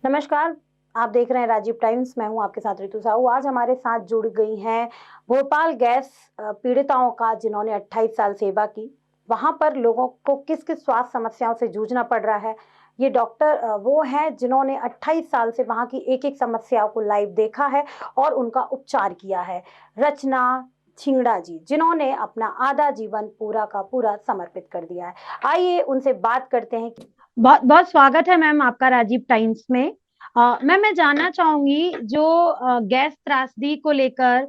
नमस्कार। आप देख रहे हैं राजीव टाइम्स। मैं हूं आपके साथ ऋतु साहू। आज हमारे साथ जुड़ गई हैं भोपाल गैस पीड़िताओं का, जिन्होंने 28 साल सेवा की। वहां पर लोगों को किस किस स्वास्थ्य समस्याओं से जूझना पड़ रहा है, ये डॉक्टर वो हैं जिन्होंने 28 साल से वहां की एक एक समस्याओं को लाइव देखा है और उनका उपचार किया है। रचना छिंगड़ा जी, जिन्होंने अपना आधा जीवन पूरा का पूरा समर्पित कर दिया है। आइए उनसे बात करते हैं। बहुत बहुत स्वागत है मैम आपका राजीव टाइम्स में। मैम, मैं जानना चाहूंगी जो गैस त्रासदी को लेकर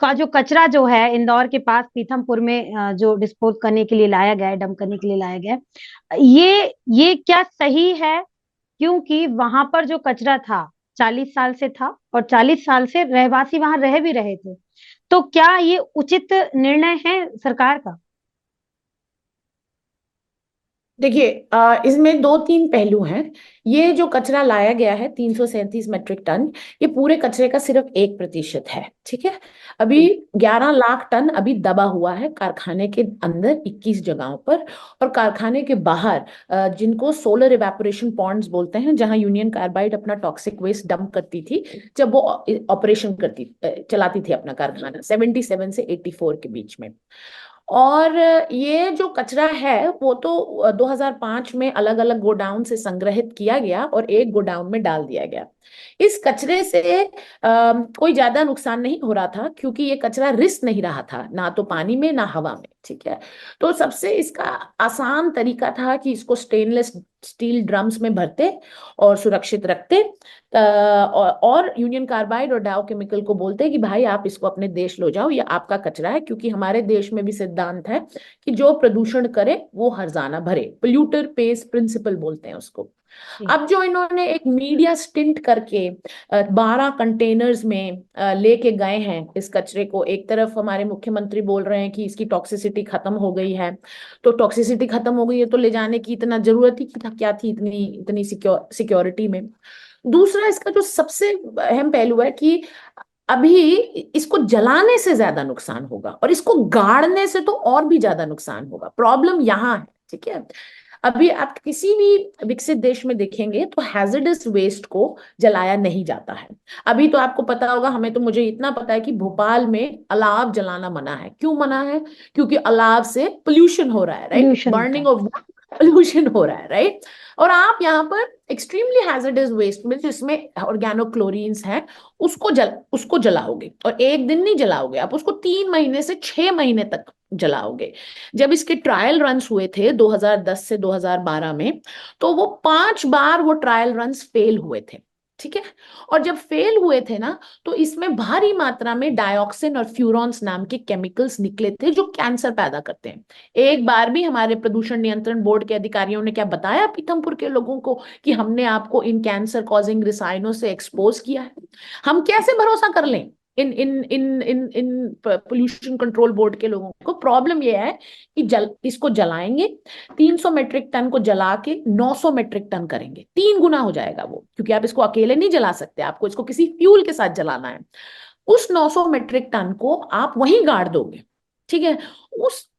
का जो कचरा जो है इंदौर के पास पीथमपुर में जो डिस्पोज करने के लिए लाया गया है, डंप करने के लिए लाया गया है, ये क्या सही है? क्योंकि वहां पर जो कचरा था 40 साल से था और 40 साल से रहवासी वहां रह भी रहे थे। तो क्या ये उचित निर्णय है सरकार का? देखिए, इसमें दो तीन पहलू हैं। ये जो कचरा लाया गया है 337 मीट्रिक टन, ये पूरे कचरे का सिर्फ 1% है। ठीक है। अभी 11 लाख टन अभी दबा हुआ है कारखाने के अंदर 21 जगहों पर, और कारखाने के बाहर जिनको सोलर इवेपोरेशन पॉन्ड्स बोलते हैं, जहां यूनियन कार्बाइड अपना टॉक्सिक वेस्ट डंप करती थी जब वो ऑपरेशन चलाती थी अपना कारखाना 77 से 84 के बीच में। और ये जो कचरा है वो तो 2005 में अलग अलग गोडाउन से संग्रहित किया गया और एक गोडाउन में डाल दिया गया। इस कचरे से कोई ज्यादा नुकसान नहीं हो रहा था, क्योंकि ये कचरा रिस नहीं रहा था, ना तो पानी में ना हवा में। ठीक है। तो सबसे इसका आसान तरीका था कि इसको स्टेनलेस स्टील ड्रम्स में भरते और सुरक्षित रखते। और यूनियन कार्बाइड और डाउ केमिकल को बोलते कि भाई आप इसको अपने देश लो जाओ, ये आपका कचरा है। क्योंकि हमारे देश में भी सिद्धांत है कि जो प्रदूषण करे वो हर्जाना भरे, पोल्यूटर पेस प्रिंसिपल बोलते हैं उसको। जी। अब जो इन्होंने एक मीडिया स्टिंट करके 12 कंटेनर्स में लेके गए हैं इस कचरे को, एक तरफ हमारे मुख्यमंत्री बोल रहे हैं कि इसकी टॉक्सिसिटी खत्म हो गई है। तो टॉक्सिसिटी खत्म हो गई है तो ले जाने की इतना जरूरत ही क्या थी, इतनी इतनी सिक्योरिटी में। दूसरा, इसका जो सबसे अहम पहलू है कि अभी इसको जलाने से ज्यादा नुकसान होगा और इसको गाड़ने से तो और भी ज्यादा नुकसान होगा। प्रॉब्लम यहाँ है। ठीक है। अभी आप किसी भी विकसित देश में देखेंगे तो हैजर्डस वेस्ट को जलाया नहीं जाता है। अभी तो आपको पता होगा, हमें तो मुझे इतना पता है कि भोपाल में अलाव जलाना मना है। क्यों मना है? क्योंकि अलाव से पोल्यूशन हो रहा है, राइट? पोल्यूशन होता बर्निंग है। ऑफ पोल्यूशन हो रहा है, राइट? और आप यहाँ पर एक्सट्रीमली हैजर्डस वेस्ट में जिसमें ऑर्गेनोक्लोरीन्स हैं, उसको जलाओगे, और एक दिन नहीं जलाओगे आप उसको, 3 महीने से 6 महीने तक जलाओगे। जब इसके ट्रायल रन्स हुए थे 2010 से 2012 में, तो वो 5 बार वो ट्रायल रन्स फेल हुए थे। ठीक है। और जब फेल हुए थे ना, तो इसमें भारी मात्रा में डायोक्सिन और फ्यूरॉन्स नाम के केमिकल्स निकले थे जो कैंसर पैदा करते हैं। एक बार भी हमारे प्रदूषण नियंत्रण बोर्ड के अधिकारियों ने क्या बताया पीथमपुर के लोगों को कि हमने आपको इन कैंसर कॉजिंग रिसाइनों से एक्सपोज किया है? हम कैसे भरोसा कर लें इन इन इन इन इन पोल्यूशन कंट्रोल बोर्ड के लोगों को? प्रॉब्लम यह है कि इसको जलाएंगे, 300 मीट्रिक टन को जला के 900 मीट्रिक टन करेंगे, 3 गुना हो जाएगा वो। क्योंकि आप इसको अकेले नहीं जला सकते, आपको इसको किसी फ्यूल के साथ जलाना है। उस 900 मीट्रिक टन को आप वहीं गाड़ दोगे। ठीक है।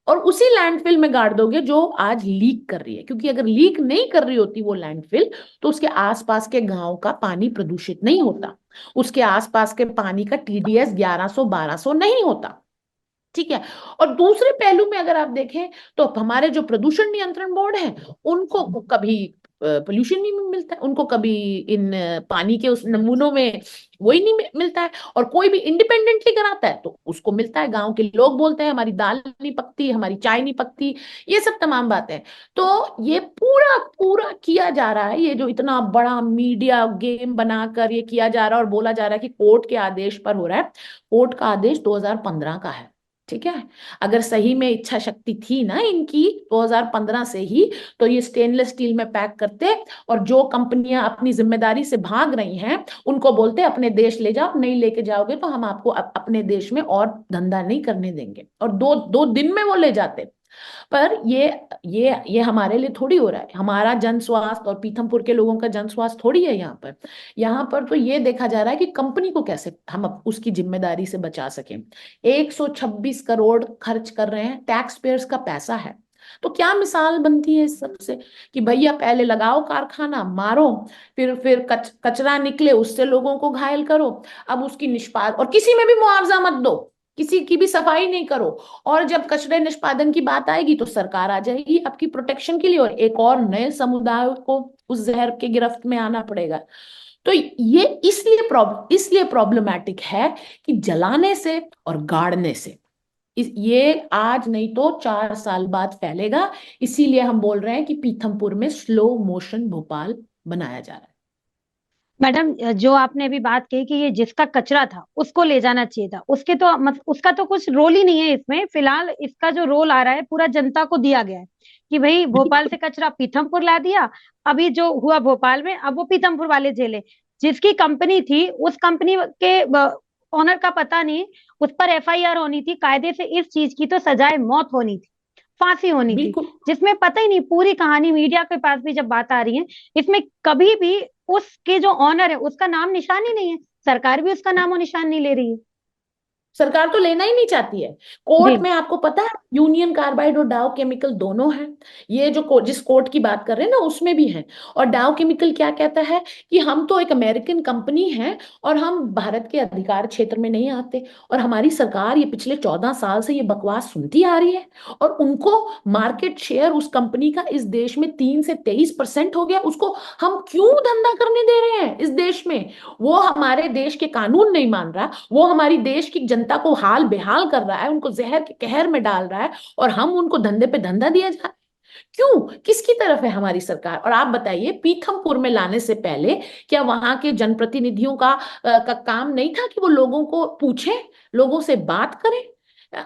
उसी लैंडफिल में गाड़ दोगे जो आज लीक कर रही है, क्योंकि अगर लीक नहीं कर रही होती वो लैंडफिल, तो उसके आसपास के गांव का पानी प्रदूषित नहीं होता, उसके आसपास के पानी का TDS 1100 1200 नहीं होता। ठीक है। और दूसरे पहलू में अगर आप देखें तो हमारे जो प्रदूषण नियंत्रण बोर्ड है, उनको कभी पोल्यूशन नहीं मिलता है, उनको कभी इन पानी के उस नमूनों में वही नहीं मिलता है। और कोई भी इंडिपेंडेंटली कराता है तो उसको मिलता है। गांव के लोग बोलते हैं हमारी दाल नहीं पकती, हमारी चाय नहीं पकती, ये सब तमाम बातें। तो ये पूरा पूरा किया जा रहा है, ये जो इतना बड़ा मीडिया गेम बनाकर ये किया जा रहा है और बोला जा रहा है कि कोर्ट के आदेश पर हो रहा है। कोर्ट का आदेश 2015 का है। ठीक है। अगर सही में इच्छा शक्ति थी ना इनकी 2015 से ही, तो ये स्टेनलेस स्टील में पैक करते, और जो कंपनियां अपनी जिम्मेदारी से भाग रही हैं उनको बोलते अपने देश ले जाओ, नहीं लेके जाओगे तो हम आपको अपने देश में और धंधा नहीं करने देंगे, और दो दो दिन में वो ले जाते। पर ये हमारे लिए थोड़ी हो रहा है। हमारा जन स्वास्थ्य और पीथमपुर के लोगों का जन स्वास्थ्य थोड़ी है यहाँ पर। यहाँ पर तो ये देखा जा रहा है कि कंपनी को कैसे हम उसकी जिम्मेदारी से बचा सकें। 126 करोड़ खर्च कर रहे हैं, टैक्स पेयर्स का पैसा है। तो क्या मिसाल बनती है इस सब से कि भैया पहले लगाओ कारखाना, मारो, फिर कचरा निकले उससे लोगों को घायल करो, अब उसकी निष्पाद, और किसी में भी मुआवजा मत दो, किसी की भी सफाई नहीं करो, और जब कचरे निष्पादन की बात आएगी तो सरकार आ जाएगी आपकी प्रोटेक्शन के लिए, और एक और नए समुदाय को उस जहर के गिरफ्त में आना पड़ेगा। तो ये इसलिए प्रॉब्लमैटिक है कि जलाने से और गाड़ने से ये आज नहीं तो 4 साल बाद फैलेगा। इसीलिए हम बोल रहे हैं कि पीथमपुर में स्लो मोशन भोपाल बनाया जा रहा है। मैडम, जो आपने अभी बात कही कि ये जिसका कचरा था उसको ले जाना चाहिए था, उसके तो उसका तो कुछ रोल ही नहीं है इसमें। फिलहाल इसका जो रोल आ रहा है पूरा जनता को दिया गया है कि भाई भोपाल से कचरा पीथमपुर ला दिया, अभी जो हुआ भोपाल में अब वो पीथमपुर वाले झेले। जिसकी कंपनी थी उस कंपनी के ओनर का पता नहीं, उस पर एफआईआर होनी थी, कायदे से इस चीज की तो सजाए मौत होनी थी, फांसी होनी थी। बिल्कुल। जिसमें पता ही नहीं, पूरी कहानी मीडिया के पास भी जब बात आ रही है, इसमें कभी भी उसके जो ऑनर है उसका नाम निशान ही नहीं है, सरकार भी उसका नामो निशान नहीं ले रही है। सरकार तो लेना ही नहीं चाहती है। जी। कोर्ट में आपको पता है यूनियन कार्बाइड और डाव केमिकल दोनों हैं। ये जो जिस कोर्ट की बात कर रहे हैं ना उसमें भी है। और डाव केमिकल क्या कहता है कि हम तो एक अमेरिकन कंपनी है और हम भारत के अधिकार क्षेत्र में नहीं आते, और हमारी सरकार ये पिछले 14 साल से ये बकवास सुनती आ रही है, और उनको मार्केट शेयर उस कंपनी का इस देश में 3 से 23% हो गया, उसको हम क्यों धंधा करने दे रहे हैं इस देश में। वो हमारे देश के कानून नहीं मान रहा, वो हमारी देश की जनता को हाल बेहाल कर रहा है, उनको जहर के कहर में डाल रहा है, और हम उनको धंधे पे धंधा दिया जा रहा है। क्यों, किसकी तरफ है हमारी सरकार। और आप बताइए पीथमपुर में लाने से पहले क्या वहां के जनप्रतिनिधियों का काम नहीं था कि वो लोगों को पूछे, लोगों से बात करें,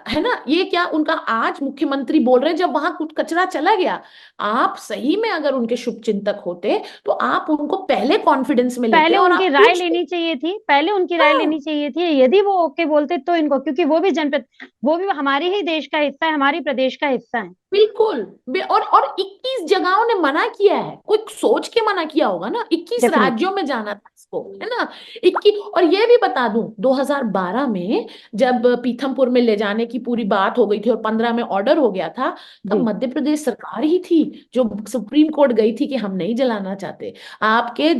है ना। ये क्या उनका आज मुख्यमंत्री बोल रहे हैं जब वहां कुछ कचरा चला गया। आप सही में अगर उनके शुभ चिंतक होते तो आप उनको पहले कॉन्फिडेंस में लेते पहले और उनकी आप राय पूछते। लेनी चाहिए थी, पहले उनकी राय हाँ, लेनी चाहिए थी, यदि वो ओके बोलते तो इनको, क्योंकि वो भी जनप्रति, वो भी हमारे ही देश का हिस्सा है, हमारी प्रदेश का हिस्सा है। बिल्कुल। और 21 जगहों ने मना किया है, कोई सोच के मना किया होगा ना, 21 डेफिनेटली। राज्यों में जाना था इसको, है ना। 21। और ये भी बता दूं 2012 में जब पीथमपुर में ले जाने की पूरी बात हो गई थी और 15 में ऑर्डर हो गया था, तब जी। मध्य प्रदेश सरकार ही थी जो सुप्रीम कोर्ट गई थी कि हम नहीं जलाना चाहते। आपके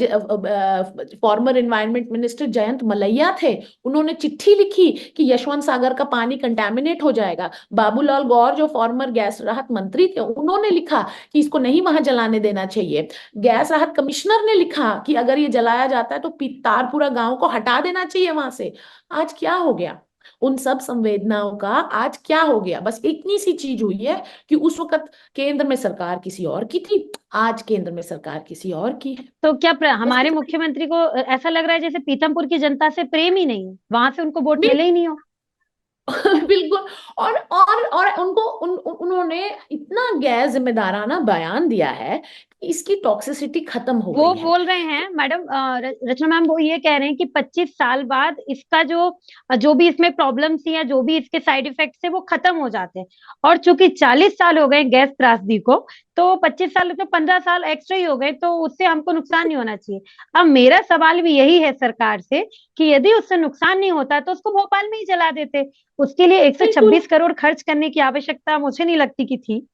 farmer environment minister Jayant Malaiya थे, उन्होंने चिट्ठी लिखी कि यशवंत सागर का पानी कंटेमिनेट हो जाएगा। बाबूलाल गौर जो फॉर्मर गैस राहत मंत्री थे उन्होंने लिखा कि इसको नहीं वहां जलाने देना चाहिए। गैस राहत कमिश्नर ने लिखा कि अगर ये जलाया जाता है तो तारपुरा गांव को हटा देना चाहिए वहां से। आज क्या हो गया उन सब संवेदनाओं का, आज क्या हो गया। बस इतनी सी चीज हुई है कि उस वक्त केंद्र में सरकार किसी और की थी, आज केंद्र में सरकार किसी और की है। तो क्या बस हमारे इतना। मुख्यमंत्री को ऐसा लग रहा है जैसे पीथमपुर की जनता से प्रेम ही नहीं है, वहां से उनको वोट मिले ही नहीं हो? बिल्कुल। और उन्होंने इतना गैर जिम्मेदाराना बयान दिया है कि इसकी टॉक्सिसिटी खत्म हो वो गई है। बोल रहे हैं मैडम, रचना मैम, वो ये कह रहे हैं कि 25 साल बाद इसका जो जो भी इसमें प्रॉब्लम्स या जो भी इसके साइड इफेक्ट्स है वो खत्म हो जाते हैं। और चूंकि 40 साल हो गए गैस त्रासदी को, तो 25 साल तो 15 साल एक्स्ट्रा ही हो गए, तो उससे हमको नुकसान नहीं होना चाहिए। अब मेरा सवाल भी यही है सरकार से कि यदि उससे नुकसान नहीं होता तो उसको भोपाल में ही जला देते। उसके लिए बिल्कुल। 126 करोड़ खर्च करने की आवश्यकता मुझे नहीं लगती कि थी।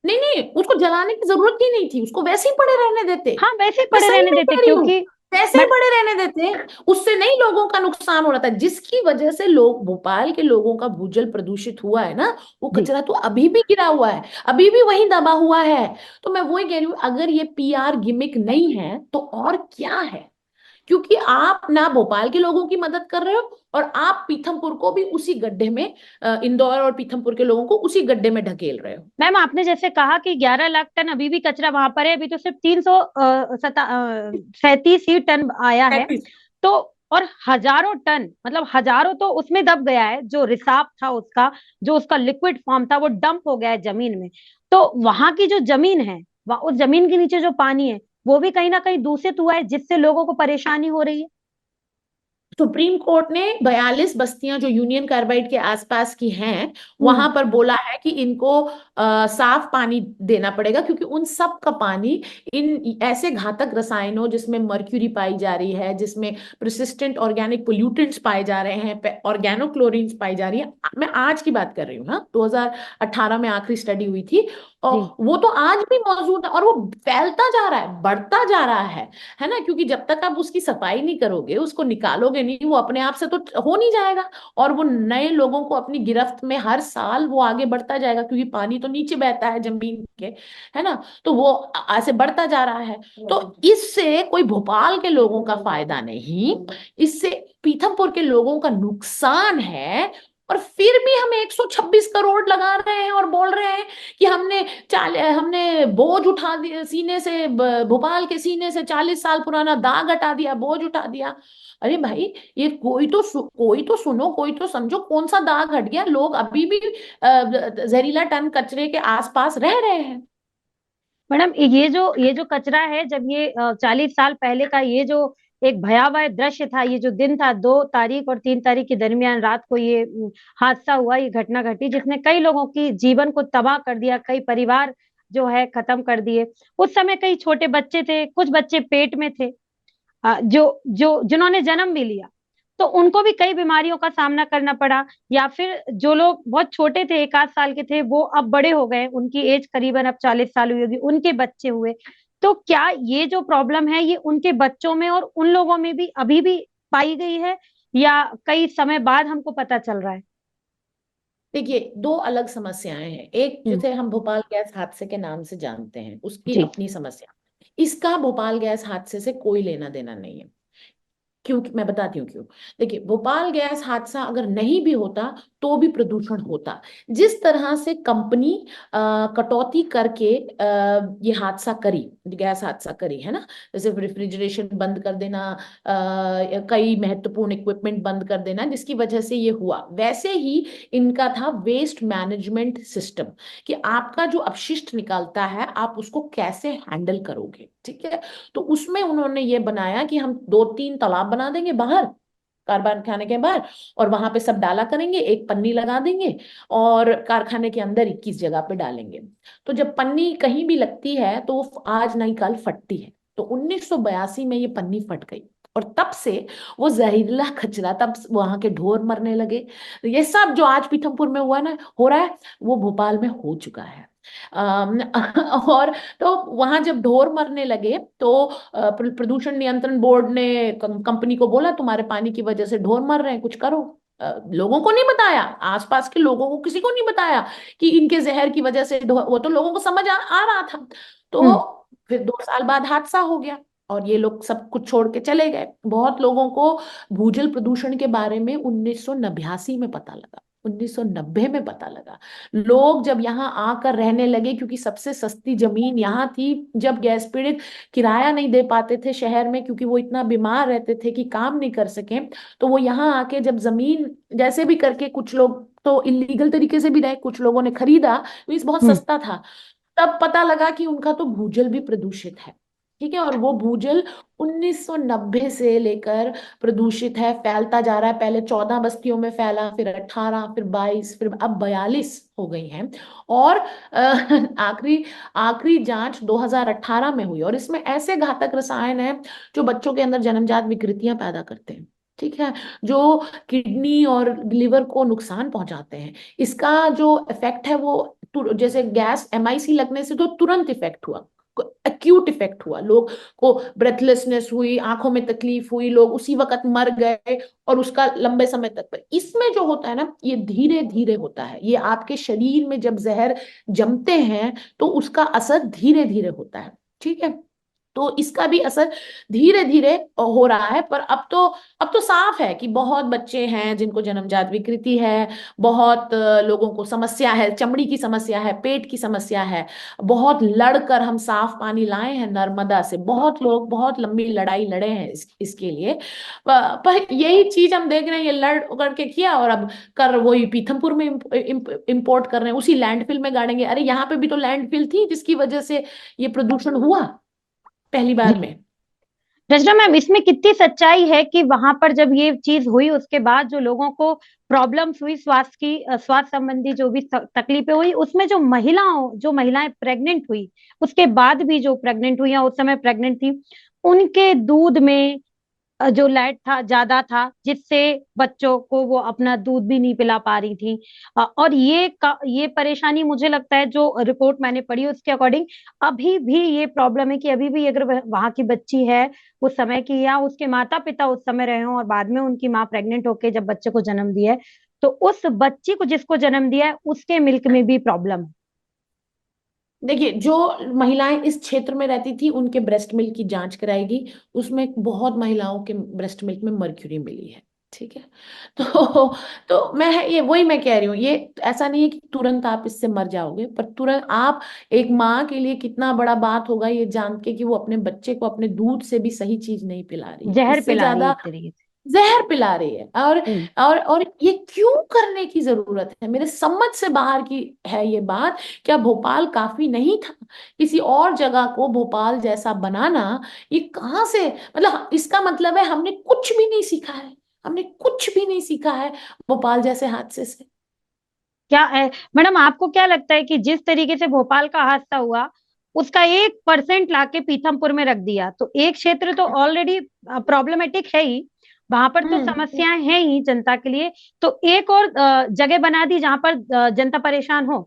नहीं नहीं, उसको जलाने की जरूरत ही नहीं थी, उसको वैसे ही पड़े रहने देते। हाँ, वैसे ही मैं पड़े सही रहने में देते, कह रही हूँ, क्योंकि वैसे ही बट पड़े रहने देते। उससे नहीं लोगों का नुकसान हो रहा था, जिसकी वजह से लोग, भोपाल के लोगों का भूजल प्रदूषित हुआ है ना, वो जी। कचरा तो अभी भी गिरा हुआ है, अभी भी वहीं दबा हुआ है। तो मैं वही कह रही हूँ, अगर ये पीआर गिमिक नहीं है तो और क्या है। क्योंकि आप ना भोपाल के लोगों की मदद कर रहे हो और आप पीथमपुर को भी उसी गड्ढे में, इंदौर और पीथमपुर के लोगों को उसी गड्ढे में ढकेल रहे हो। मैम, आपने जैसे कहा कि 11 लाख टन अभी भी कचरा वहां पर है, अभी तो सिर्फ 337 ही टन आया है। 35। तो और हजारों टन, मतलब हजारों तो उसमें दब गया है, जो रिसाव था उसका, जो उसका लिक्विड फॉर्म था वो डंप हो गया है जमीन में। तो वहां की जो जमीन है, उस जमीन के नीचे जो पानी है वो भी कहीं ना कहीं दूषित हुआ है, जिससे लोगों को परेशानी हो रही है। सुप्रीम कोर्ट ने 42 बस्तियां जो यूनियन कार्बाइड के आसपास की हैं हम्म। वहां पर बोला है कि इनको साफ पानी देना पड़ेगा, क्योंकि उन सब का पानी इन ऐसे घातक रसायनों जिसमें मर्क्यूरी पाई जा रही है, जिसमें परसिस्टेंट ऑर्गेनिक पोल्यूटेंट्स पाए जा रहे हैं, ऑर्गेनोक्लोरीन्स पाई जा रही है। मैं आज की बात कर रही हूँ ना, 2018 में आखिरी स्टडी हुई थी, और जी। वो तो आज भी मौजूद है, और वो फैलता जा रहा है, बढ़ता जा रहा है ना, क्योंकि जब तक आप उसकी सफाई नहीं करोगे, उसको निकालोगे नहीं, वो अपने आप से तो हो नहीं जाएगा। और वो नए लोगों को अपनी गिरफ्त में हर साल वो आगे बढ़ता जाएगा, क्योंकि पानी तो नीचे बहता है जमीन के, है ना, तो वो ऐसे बढ़ता जा रहा है। तो इससे कोई भोपाल के लोगों का फायदा नहीं, इससे पीथमपुर के लोगों का नुकसान है। और फिर भी हम 126 करोड़ लगा रहे हैं और बोल रहे हैं कि हमने बोझ उठा दिया सीने से, भोपाल के सीने से 40 साल पुराना दाग हटा दिया, बोझ उठा दिया। अरे भाई, ये कोई तो सुनो, कोई तो समझो, कौन सा दाग हट गया? लोग अभी भी जहरीला टन कचरे के आसपास रह रहे हैं। मैडम, ये जो कचरा है, जब ये 40 साल पहले का ये जो एक भयावह दृश्य था, ये जो दिन था, 2 तारीख और 3 तारीख के दरमियान रात को ये हादसा हुआ, ये घटना घटी जिसने कई लोगों की जीवन को तबाह कर दिया, कई परिवार जो है खत्म कर दिए। उस समय कई छोटे बच्चे थे, कुछ बच्चे पेट में थे, जो जो जिन्होंने जन्म भी लिया, तो उनको भी कई बीमारियों का सामना करना पड़ा। या फिर जो लोग बहुत छोटे थे, 1 आध साल के थे, वो अब बड़े हो गए, उनकी एज करीबन अब 40 साल हुई होगी, उनके बच्चे हुए। तो क्या ये जो प्रॉब्लम है, ये उनके बच्चों में और उन लोगों में भी अभी भी पाई गई है, या कई समय बाद हमको पता चल रहा है? देखिए, दो अलग समस्याएं हैं। एक हम्म। जिसे हम भोपाल गैस हादसे के नाम से जानते हैं, उसकी जी। अपनी समस्या। इसका भोपाल गैस हादसे से कोई लेना देना नहीं है। क्योंकि मैं बताती हूँ क्यों। देखिए, भोपाल गैस हादसा अगर नहीं भी होता तो भी प्रदूषण होता। जिस तरह से कंपनी कटौती करके ये हादसा करी, गैस हादसा करी, है ना, जैसे रेफ्रिजरेशन बंद कर देना, कई महत्वपूर्ण इक्विपमेंट बंद कर देना, जिसकी वजह से ये हुआ, वैसे ही इनका था वेस्ट मैनेजमेंट सिस्टम, कि आपका जो अपशिष्ट निकलता है आप उसको कैसे हैंडल करोगे। ठीक है, तो उसमें उन्होंने ये बनाया कि हम 2-3 तालाब बना देंगे बाहर, कारखाने के बाहर, और वहां पे सब डाला करेंगे, एक पन्नी लगा देंगे, और कारखाने के अंदर 21 जगह पे डालेंगे। तो जब पन्नी कहीं भी लगती है तो वो आज नहीं कल फटती है। तो 1982 में ये पन्नी फट गई, और तब से वो जहरीला कचरा, तब वहां के ढोर मरने लगे। ये सब जो आज पीथमपुर में हुआ ना, हो रहा है, वो भोपाल में हो चुका है। अम, और तो वहां जब ढोर मरने लगे तो प्रदूषण नियंत्रण बोर्ड ने कंपनी को बोला, तुम्हारे पानी की वजह से ढोर मर रहे हैं, कुछ करो। लोगों को नहीं बताया, आसपास के लोगों को किसी को नहीं बताया कि इनके जहर की वजह से वो तो लोगों को समझ आ रहा था। हम्म। तो फिर 2 साल बाद हादसा हो गया, और ये लोग सब कुछ छोड़ के चले गए। बहुत लोगों को भूजल प्रदूषण के बारे में 1989 में पता लगा, 1990 में पता लगा। लोग जब यहाँ आकर रहने लगे, क्योंकि सबसे सस्ती जमीन यहाँ थी, जब गैस पीड़ित किराया नहीं दे पाते थे शहर में, क्योंकि वो इतना बीमार रहते थे कि काम नहीं कर सके, तो वो यहाँ आके जब जमीन जैसे भी करके, कुछ लोग तो इलीगल तरीके से भी रहे, कुछ लोगों ने खरीदा, तो इस बहुत हम्म। सस्ता था। तब पता लगा कि उनका तो भूजल भी प्रदूषित है। ठीक है, और वो भूजल 1990 से लेकर प्रदूषित है, फैलता जा रहा है। पहले 14 बस्तियों में फैला, फिर 18, फिर 22, फिर अब 42 हो गई हैं। और आखिरी आखिरी जांच 2018 में हुई, और इसमें ऐसे घातक रसायन हैं जो बच्चों के अंदर जन्मजात विकृतियां पैदा करते हैं। ठीक है, जो किडनी और लिवर को नुकसान पहुंचाते हैं। इसका जो इफेक्ट है वो जैसे गैस एमआईसी लगने से तो तुरंत इफेक्ट हुआ, एक्यूट इफेक्ट हुआ, लोग को ब्रेथलेसनेस हुई, आंखों में तकलीफ हुई, लोग उसी वक्त मर गए, और उसका लंबे समय तक। पर इसमें जो होता है ना, ये धीरे धीरे होता है, ये आपके शरीर में जब जहर जमते हैं तो उसका असर धीरे धीरे होता है। ठीक है, तो इसका भी असर धीरे धीरे हो रहा है। पर अब तो साफ है कि बहुत बच्चे हैं जिनको जन्मजात विकृति है, बहुत लोगों को समस्या है, चमड़ी की समस्या है, पेट की समस्या है। बहुत लड़कर हम साफ पानी लाए हैं नर्मदा से, बहुत लोग बहुत लंबी लड़ाई लड़े हैं इसके लिए। पर यही चीज हम देख रहे हैं, ये लड़ करके किया, और अब कर वही पीथमपुर में इंपोर्ट कर रहे हैं, उसी लैंडफिल में गाड़ेंगे। अरे यहाँ पे भी तो लैंडफिल थी जिसकी वजह से ये प्रदूषण हुआ पहली जी। बार में। रचना मैम, इसमें कितनी सच्चाई है कि वहां पर जब ये चीज हुई उसके बाद जो लोगों को प्रॉब्लम्स हुई, स्वास्थ्य की स्वास्थ्य संबंधी जो भी तकलीफें हुई, उसमें जो महिलाएं प्रेग्नेंट हुई, उसके बाद भी जो प्रेग्नेंट हुई या उस समय प्रेग्नेंट थी, उनके दूध में जो लैट था ज्यादा था, जिससे बच्चों को वो अपना दूध भी नहीं पिला पा रही थी। और ये परेशानी मुझे लगता है, जो रिपोर्ट मैंने पढ़ी उसके अकॉर्डिंग अभी भी ये प्रॉब्लम है कि अभी भी अगर वहां की बच्ची है उस समय की, या उसके माता पिता उस समय रहे हों और बाद में उनकी माँ प्रेग्नेंट होके जब बच्चे को जन्म दिया है, तो उस बच्ची को जिसको जन्म दिया है उसके मिल्क में भी प्रॉब्लम है। देखिए, जो महिलाएं इस क्षेत्र में रहती थी उनके ब्रेस्ट मिल्क की जांच कराएगी, उसमें बहुत महिलाओं के ब्रेस्ट मिल्क में मर्क्यूरी मिली है। ठीक है। तो मैं कह रही हूँ, ये ऐसा नहीं है कि तुरंत आप इससे मर जाओगे, पर तुरंत आप, एक माँ के लिए कितना बड़ा बात होगा ये जान के कि वो अपने बच्चे को अपने दूध से भी सही चीज नहीं पिला रही है, जहर इससे पिला रही है ज्यादा एक तरीके से। जहर पिला रही है। और हम्म। और ये क्यों करने की जरूरत है, मेरे समझ से बाहर की है ये बात। क्या भोपाल काफी नहीं था? किसी और जगह को भोपाल जैसा बनाना, ये कहाँ से, मतलब इसका मतलब है हमने कुछ भी नहीं सीखा है, हमने कुछ भी नहीं सीखा है भोपाल जैसे हादसे से। क्या है मैडम, आपको क्या लगता है कि जिस तरीके से भोपाल का हादसा हुआ, उसका 1% लाके पीथमपुर में रख दिया, तो एक क्षेत्र तो ऑलरेडी प्रॉब्लमेटिक है ही, वहां पर तो हम्म। समस्याएं हैं ही जनता के लिए, तो एक और जगह बना दी जहां पर जनता परेशान हो।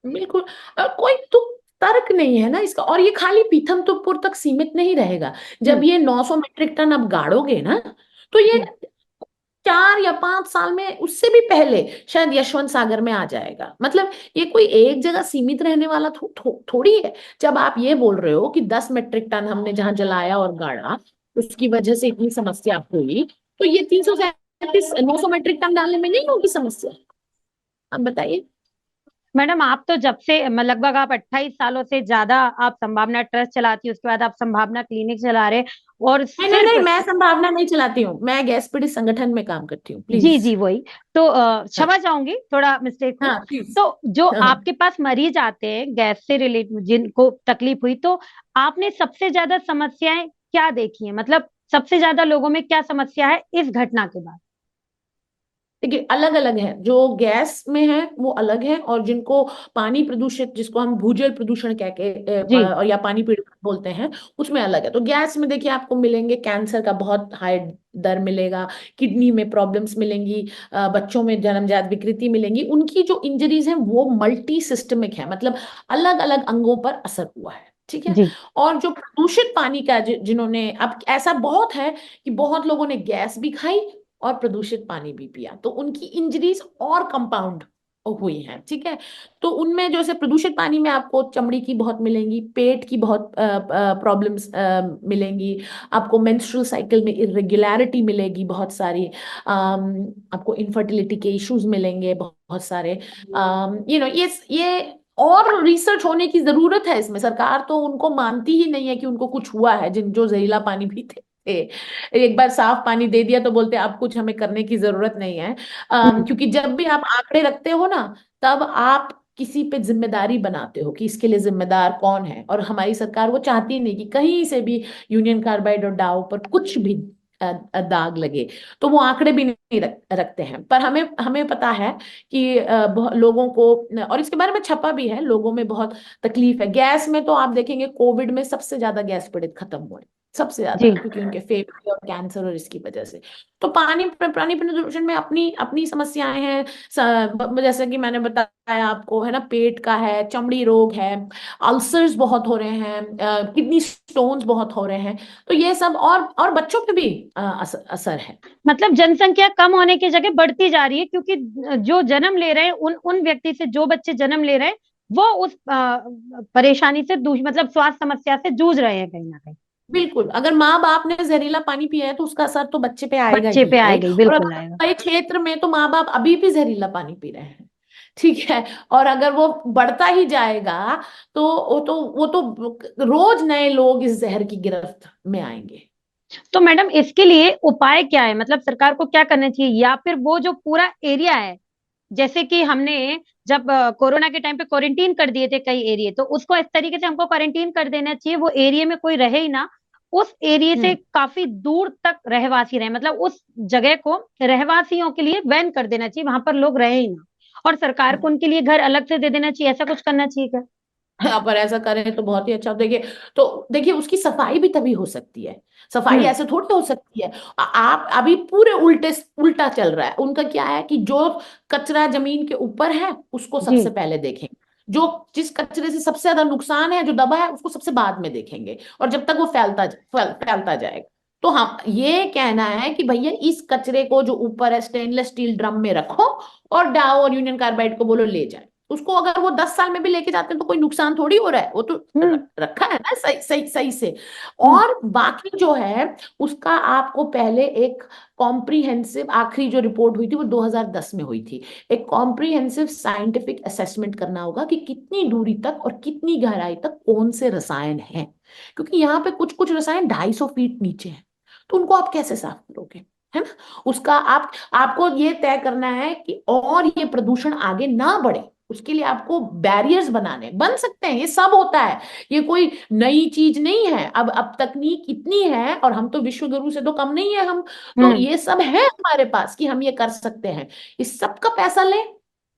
बिल्कुल। कोई तो तर्क नहीं है ना इसका, और ये खाली पीथमपुर तक सीमित नहीं रहेगा। जब हम्म। ये 900 मीट्रिक टन अब गाड़ोगे ना, तो ये हम्म। 4 या 5 साल में, उससे भी पहले शायद यशवंत सागर में आ जाएगा। मतलब ये कोई एक जगह सीमित रहने वाला थोड़ी है। जब आप ये बोल रहे हो कि 10 मीट्रिक टन हमने जहां जलाया और गाड़ा, उसकी वजह से इतनी समस्या हुई, तो ये 337 900 मीट्रिक टन डालने में नहीं होगी समस्या? आप बताइए। मैडम, आप तो जब से लगभग आप 28 सालों से ज्यादा आप संभावना ट्रस्ट चलाती है, उसके बाद आप संभावना क्लिनिक चला रहे, और नहीं नहीं नहीं, सिर्फ। मैं संभावना नहीं चलाती हूँ, मैं गैस पीड़ित संगठन में काम करती हूँ, जी प्लीज। जी, वही तो हाँ क्षमा चाहूंगी, थोड़ा मिस्टेक हुई। हाँ प्लीज। तो जो हाँ। आपके पास मरीज आते हैं गैस से रिलेटेड, जिनको तकलीफ हुई, तो आपने सबसे ज्यादा समस्याएं क्या देखी हैं, मतलब सबसे ज्यादा लोगों में क्या समस्या है इस घटना के बाद? देखिए, अलग अलग है, जो गैस में है वो अलग है, और जिनको पानी प्रदूषित, जिसको हम भूजल प्रदूषण कह के जी। और या पानी पीड़ित बोलते हैं, उसमें अलग है। तो गैस में देखिए, आपको मिलेंगे कैंसर का बहुत हाई दर मिलेगा, किडनी में प्रॉब्लम्स मिलेंगी, बच्चों में जन्मजात विकृति मिलेंगी, उनकी जो इंजरीज हैं वो मल्टी सिस्टमिक है, मतलब अलग अलग अंगों पर असर हुआ है। ठीक है। जी। और जो प्रदूषित पानी का जिन्होंने, अब ऐसा बहुत है कि बहुत लोगों ने गैस भी खाई और प्रदूषित पानी भी पिया, तो उनकी इंजरीज और कंपाउंड हुई हैं। ठीक है। तो उनमें जैसे प्रदूषित पानी में आपको चमड़ी की बहुत मिलेंगी, पेट की बहुत प्रॉब्लम्स मिलेंगी, आपको मेंस्ट्रुअल साइकिल में इरेगुलरिटी मिलेगी बहुत सारी, आपको इनफर्टिलिटी के इश्यूज मिलेंगे बहुत सारे। ये और रिसर्च होने की जरूरत है इसमें। सरकार तो उनको मानती ही नहीं है कि उनको कुछ हुआ है, जिन जो जहरीला पानी पीते थे। एक बार साफ पानी दे दिया तो बोलते अब कुछ हमें करने की जरूरत नहीं है। हम्म। क्योंकि जब भी आप आंकड़े रखते हो ना, तब आप किसी पे जिम्मेदारी बनाते हो कि इसके लिए जिम्मेदार कौन है, और हमारी सरकार वो चाहती नहीं कि कहीं से भी यूनियन कार्बाइड और डाव पर कुछ भी दाग लगे। तो वो आंकड़े भी नहीं रखते हैं। पर हमें हमें पता है कि लोगों को, और इसके बारे में छपा भी है, लोगों में बहुत तकलीफ है। गैस में तो आप देखेंगे कोविड में सबसे ज्यादा गैस पीड़ित खत्म हुए, सबसे ज्यादा, जी। क्योंकि उनके फेफड़े और कैंसर और इसकी वजह से। तो पानी प्रदूषण में अपनी अपनी समस्याएं हैं। जैसे कि मैंने बताया आपको, है ना, पेट का है, चमड़ी रोग है, अल्सर्स बहुत हो रहे हैं, किडनी स्टोन्स बहुत हो रहे हैं। तो ये सब, और बच्चों पे भी असर है। मतलब जनसंख्या कम होने की जगह बढ़ती जा रही है, क्योंकि जो जन्म ले रहे हैं, उन उन व्यक्ति से जो बच्चे जन्म ले रहे हैं, वो उस परेशानी से मतलब स्वास्थ्य समस्या से जूझ रहे हैं कहीं ना कहीं। बिल्कुल, अगर माँ बाप ने जहरीला पानी पिया है तो उसका असर तो बच्चे पे आएगा बच्चे ही, पे राइट। आएगा ही, और बिल्कुल अगर आएगा। कई क्षेत्र में तो माँ बाप अभी भी जहरीला पानी पी रहे हैं। ठीक है। और अगर वो बढ़ता ही जाएगा, तो वो तो रोज नए लोग इस जहर की गिरफ्त में आएंगे। तो मैडम, इसके लिए उपाय क्या है, मतलब सरकार को क्या करना चाहिए, या फिर वो जो पूरा एरिया है, जैसे कि हमने जब कोरोना के टाइम पे क्वारंटीन कर दिए थे कई एरिया, तो उसको इस तरीके से हमको क्वारंटीन कर देना चाहिए, वो एरिया में कोई रहे ही ना, उस एरिया से हम्म काफी दूर तक रहवासी रहे, मतलब उस जगह को रहवासियों के लिए बैन कर देना चाहिए, वहां पर लोग रहे ही ना, और सरकार को उनके लिए घर अलग से दे देना चाहिए, ऐसा कुछ करना चाहिए क्या? हाँ, पर ऐसा करें तो बहुत ही अच्छा। देखिए, तो देखिए उसकी सफाई भी तभी हो सकती है। सफाई हम्म। ऐसे थोड़ी हो सकती है। आप अभी पूरे उल्टा चल रहा है उनका। क्या है कि जो कचरा जमीन के ऊपर है उसको जी। सबसे पहले देखेंगे। जो जिस कचरे से सबसे ज्यादा नुकसान है, जो दबा है, उसको सबसे बाद में देखेंगे। और जब तक वो फैलता जाएगा। तो हम ये कहना है कि भैया इस कचरे को जो ऊपर है स्टेनलेस स्टील ड्रम में रखो, और डाओ और यूनियन कार्बाइड को बोलो ले जाए उसको। अगर वो 10 साल में भी लेके जाते हैं तो कोई नुकसान थोड़ी हो रहा है। वो तो हम्म। रखा है ना सही सही सही से। हम्म। और बाकी जो है उसका आपको पहले एक कॉम्प्रिहेंसिव, आखिरी जो रिपोर्ट हुई थी वो 2010 में हुई थी, एक कॉम्प्रिहेंसिव साइंटिफिक असेसमेंट करना होगा कि कितनी दूरी तक और कितनी गहराई तक कौन से रसायन हैं। क्योंकि यहाँ पे कुछ कुछ रसायन 250 फीट नीचे हैं, तो उनको आप कैसे साफ करोगे? है ना? उसका आपको ये तय करना है कि और ये प्रदूषण आगे ना बढ़े। उसके लिए आपको बैरियर्स बनाने बन सकते हैं। ये सब होता है, ये कोई नई चीज नहीं है। अब तकनीक इतनी है, और हम तो विश्व गुरु से तो कम नहीं है हम। तो हम्म। ये सब है हमारे पास कि हम ये कर सकते हैं। इस सब का पैसा लें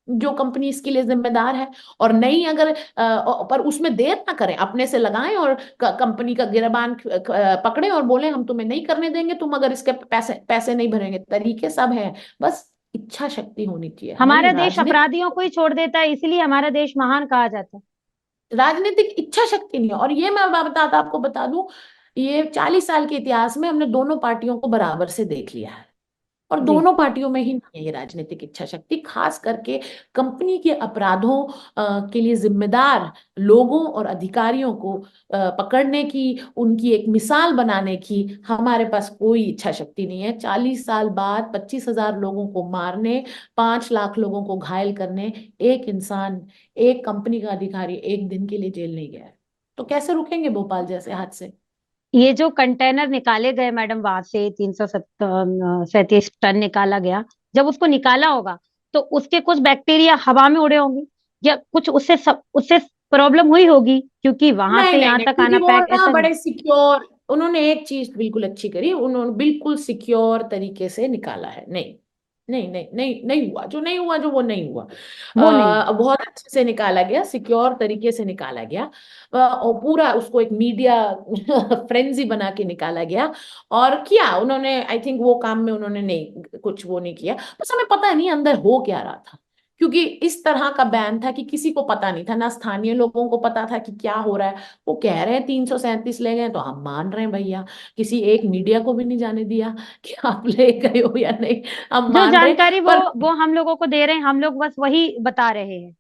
जो कंपनी इसके लिए जिम्मेदार है। और नहीं अगर पर उसमें देर ना करें, अपने से लगाएं और कंपनी का गिरबान पकड़े और बोले हम तुम्हें नहीं करने देंगे तुम अगर इसके पैसे पैसे नहीं भरेंगे। तरीके सब हैं, बस इच्छा शक्ति होनी चाहिए हमारी हमारा देश राजनीतिक। अपराधियों को ही छोड़ देता है, इसलिए हमारा देश महान कहा जाता है। राजनीतिक इच्छा शक्ति नहीं है। और ये मैं आपको बता दूं, ये 40 साल के इतिहास में हमने दोनों पार्टियों को बराबर से देख लिया है। और जी। दोनों पार्टियों में ही नहीं है ये राजनीतिक इच्छा शक्ति। खास करके कंपनी के अपराधों के लिए जिम्मेदार लोगों और अधिकारियों को पकड़ने की, उनकी एक मिसाल बनाने की हमारे पास कोई इच्छा शक्ति नहीं है। 40 साल बाद 25,000 लोगों को मारने, 5 लाख लोगों को घायल करने, एक इंसान, एक कंपनी का अधिकारी एक दिन के लिए जेल नहीं गया है। तो कैसे रुकेंगे भोपाल जैसे हादसे? ये जो कंटेनर निकाले गए मैडम, वहां से 337 टन निकाला गया, जब उसको निकाला होगा तो उसके कुछ बैक्टीरिया हवा में उड़े होंगे, या कुछ उससे प्रॉब्लम हुई होगी, क्योंकि वहां नहीं से नहीं यहाँ नहीं, तक क्योंकि आना वो पैक, ना ऐसा नहीं। बड़े सिक्योर, उन्होंने एक चीज बिल्कुल अच्छी करी, उन्होंने बिल्कुल सिक्योर तरीके से निकाला है। नहीं नहीं नहीं नहीं नहीं हुआ जो नहीं हुआ, जो वो नहीं हुआ। वो नहीं। बहुत अच्छे से निकाला गया, सिक्योर तरीके से निकाला गया। और पूरा उसको एक मीडिया फ्रेंजी बना के निकाला गया। और किया उन्होंने, आई थिंक वो काम में उन्होंने नहीं कुछ वो नहीं किया। बस हमें पता नहीं अंदर हो क्या रहा था। क्योंकि इस तरह का बैन था कि किसी को पता नहीं था, ना स्थानीय लोगों को पता था कि क्या हो रहा है। वो कह रहे हैं 337 ले गए तो हम मान रहे हैं भैया। किसी एक मीडिया को भी नहीं जाने दिया कि आप ले गए हो या नहीं, हम जो मान रहे हैं। जानकारी पर वो हम लोगों को दे रहे हैं, हम लोग बस वही बता रहे हैं।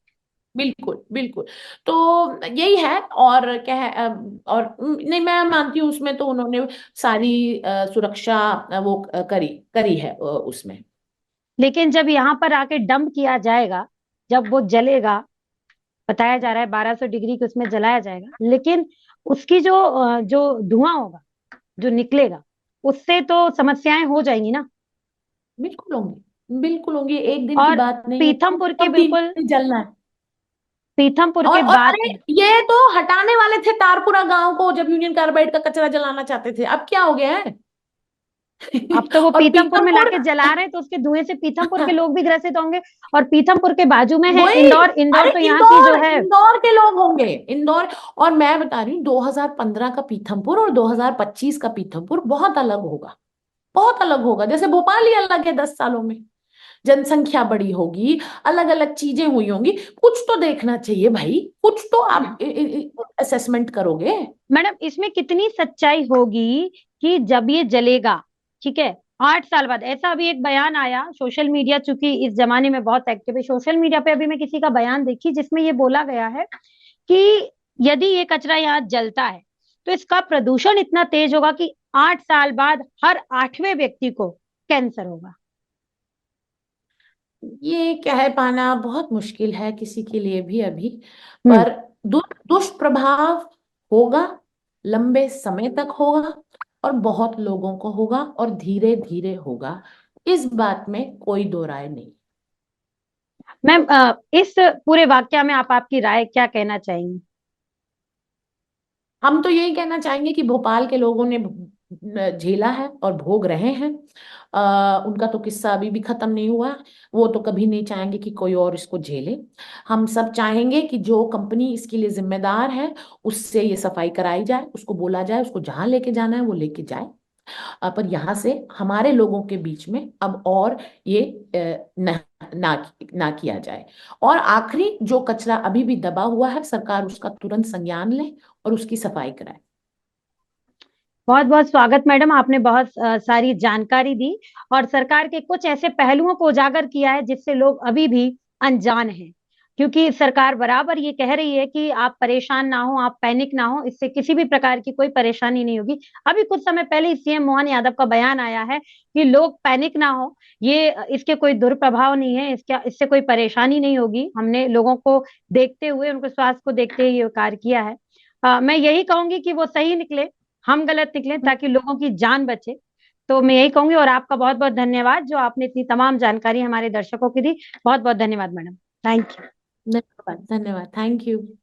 बिल्कुल बिल्कुल। तो यही है। और क्या है और नहीं, मैं मानती हूँ उसमें तो उन्होंने सारी सुरक्षा वो करी करी है उसमें। लेकिन जब यहाँ पर आके डंप किया जाएगा, जब वो जलेगा, बताया जा रहा है 1200 डिग्री के उसमें जलाया जाएगा, लेकिन उसकी जो धुआं होगा, जो निकलेगा, उससे तो समस्याएं हो जाएंगी ना। बिल्कुल होंगी, बिल्कुल होंगी। एक दिन की और बात नहीं है, पीथमपुर के सब दिन बिल्कुल, जलना है। पीथमपुर के और बाद, अरे ये तो हटाने वाले थे तारपुरा गांव को जब यूनियन कार्बाइड का कचरा जलाना चाहते थे। अब क्या हो गया है? अब तो वो और पीथमपुर में पीतमपुर, लाके जला रहे हैं, तो उसके धुएं से पीथमपुर के लोग भी ग्रसित होंगे। और पीथमपुर के बाजू में है वही, इंदौर, इंदौर अरे तो यहाँ की इंदौर, जो है। इंदौर के लोग होंगे, इंदौर। और मैं बता रही हूँ 2015 का पीथमपुर और 2025 का पीथमपुर बहुत अलग होगा। बहुत अलग होगा। जैसे भोपाल ही अलग है 10 सालों में, जनसंख्या बड़ी होगी, अलग अलग चीजें हुई होंगी। कुछ तो देखना चाहिए भाई, कुछ तो आप असेसमेंट करोगे। मैडम, इसमें कितनी सच्चाई होगी कि जब ये जलेगा, ठीक है, 8 साल बाद, ऐसा अभी एक बयान आया सोशल मीडिया, चूंकि इस जमाने में बहुत एक्टिव है सोशल मीडिया पे, अभी मैं किसी का बयान देखी जिसमें ये बोला गया है कि यदि ये कचरा यहाँ जलता है तो इसका प्रदूषण इतना तेज होगा कि 8 साल बाद हर 8वें व्यक्ति को कैंसर होगा। ये कह पाना बहुत मुश्किल है किसी के लिए भी अभी। हम्म। पर दुष्प्रभाव होगा, लंबे समय तक होगा, और बहुत लोगों को होगा, और धीरे धीरे होगा। इस बात में कोई दो राय नहीं। मैम, इस पूरे वाक्य में आप आपकी राय क्या कहना चाहेंगी? हम तो यही कहना चाहेंगे कि भोपाल के लोगों ने झेला है और भोग रहे हैं। उनका तो किस्सा अभी भी खत्म नहीं हुआ। वो तो कभी नहीं चाहेंगे कि कोई और इसको झेले। हम सब चाहेंगे कि जो कंपनी इसके लिए जिम्मेदार है उससे ये सफाई कराई जाए, उसको बोला जाए, उसको जहां लेके जाना है वो लेके जाए। पर यहाँ से हमारे लोगों के बीच में अब और ये ना किया जाए। और आखिरी जो कचरा अभी भी दबा हुआ है, सरकार उसका तुरंत संज्ञान ले और उसकी सफाई कराए। बहुत बहुत स्वागत मैडम, आपने बहुत सारी जानकारी दी और सरकार के कुछ ऐसे पहलुओं को उजागर किया है जिससे लोग अभी भी अनजान हैं। क्योंकि सरकार बराबर ये कह रही है कि आप परेशान ना हो, आप पैनिक ना हो, इससे किसी भी प्रकार की कोई परेशानी नहीं होगी। अभी कुछ समय पहले सीएम मोहन यादव का बयान आया है कि लोग पैनिक ना हो, ये इसके कोई दुष्प्रभाव नहीं है, इससे कोई परेशानी नहीं होगी। हमने लोगों को देखते हुए, उनके स्वास्थ्य को देखते हुए ये कार्य किया है। मैं यही कहूंगी कि वो सही निकले, हम गलत निकले, ताकि लोगों की जान बचे। तो मैं यही कहूंगी। और आपका बहुत बहुत धन्यवाद जो आपने इतनी तमाम जानकारी हमारे दर्शकों की दी। बहुत बहुत धन्यवाद मैडम। Thank you. धन्यवाद, धन्यवाद, थैंक यू।